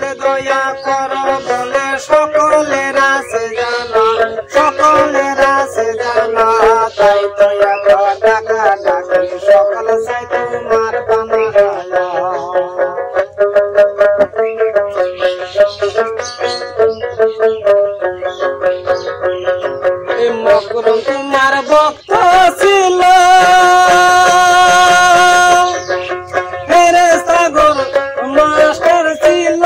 ডাকলে দয়া করো বলে সকলের আছে জানা, সকলের আছে জানা। তাই তো এত ডাকা ডাকি সকল চাই তোমার বানায়া। মকরুন তোমার ভক্ত ছিল, ফেরেশতা গণ মাস্টার ছিল।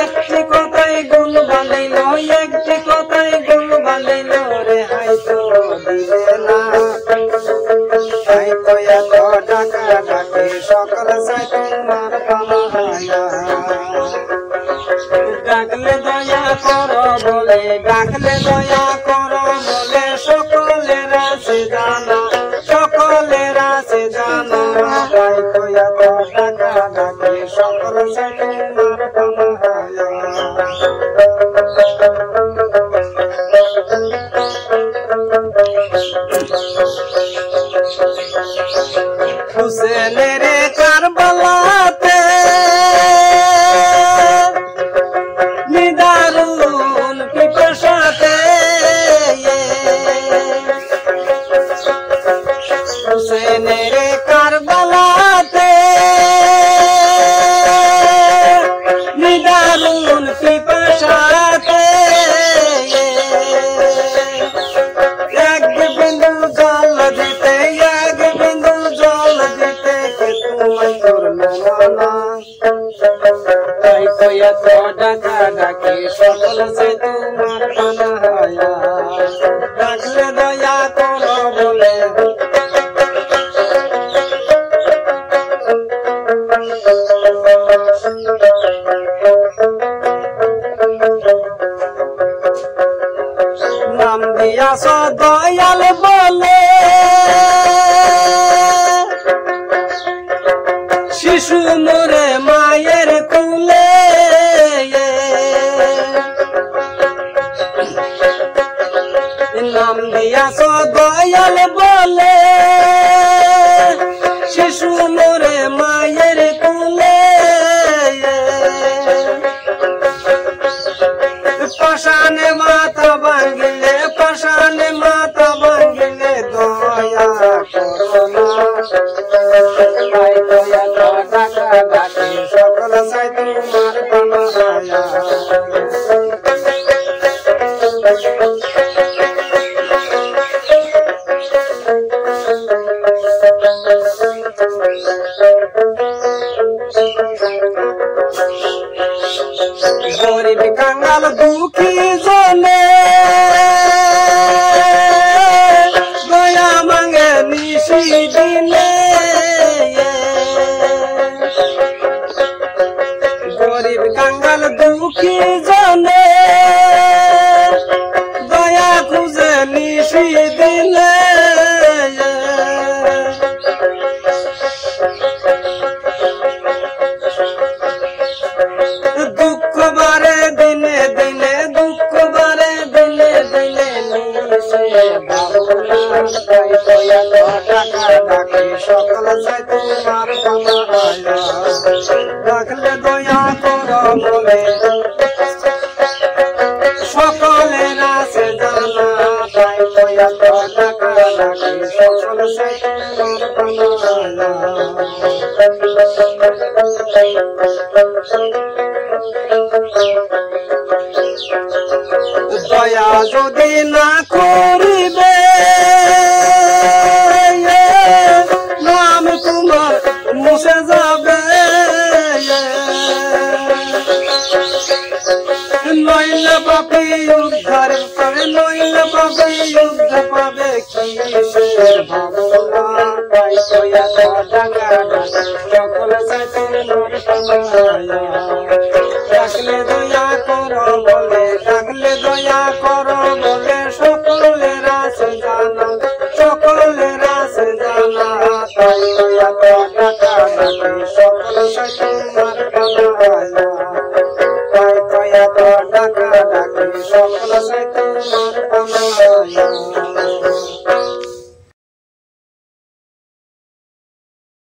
একটি কথাই গুণ বাঁধিল, একটি কথাই গুণ বাঁধিল, রেহাই তো দিলে না। তাই তো এত ডাকা ডাকি সকল চাই তোমার বানায়া। ডাকলে দয়া করো বলে, ডাকলে দয়া করো বলে সকলের আছে জানা, সকলের আছে জানা। তাই তো এত ডাকা ডাকি সকল চাই তোমার বানায়া। হুসেনের কারবালাতে নিদারুন পিপাসাতে, হুসেনের কারবালাতে নিদারুন পিপাসাতে। এক বিন্দু জল দিতে, এক বিন্দু জল দিতে কে তোমায় করলো না। তাই তো এত ডাকা ডাকি সকল চাই তোমার বানায়া। ডাকলে দয়া করো বলে, নাম দিয়াছ দয়াল বলে, শিশু মোরে মায়ের কুলে। নাম দিয়াছ দয়াল বলে, শিশু মোরে মায়ের কুলে। পাশানে মাথা ভাঙিলে, পাশানে মাথা ভাঙিলে দয়া করো না। তাই তো এত ডাকা ডাকি সকল চাই তোমার বানায়া। গরিব কাঙ্গাল দুঃখী জনে দয়া মাঙ্গে নিশি দিনে। গরিব কাঙ্গাল দুঃখী জনে দয়া খুঁজে নিশি দিলে। দুঃখ বারে দিনে দিনে, দুঃখ বারে দিনে দিনে নিশে বাবুলা। তাই তো এত ডাকা ডাকি সকল চাই তোমার বানায়া। ডাকলে দয়া করো বলে সকলের আছে জানা। তাই তো এত ডাকা ডাকি সকল চাই তোমার বানায়া। দয়া যদি না করিবে নাম তোমার মুছে যাবে। নইলে পাপি উদ্ধার পাবে, নইলে পাপি উদ্ধার পাবে কিসের ভাবনা। তাই তো এত ডাকা ডাকি সকল চাই তোমার বানায়া। ডাকলে দয়া করো বলে, ডাকলে দয়া করো বলে সকলের আছে জানা, সকলের আছে জানা। তাই তো এত ডাকা ডাকি সকল চাই তোমার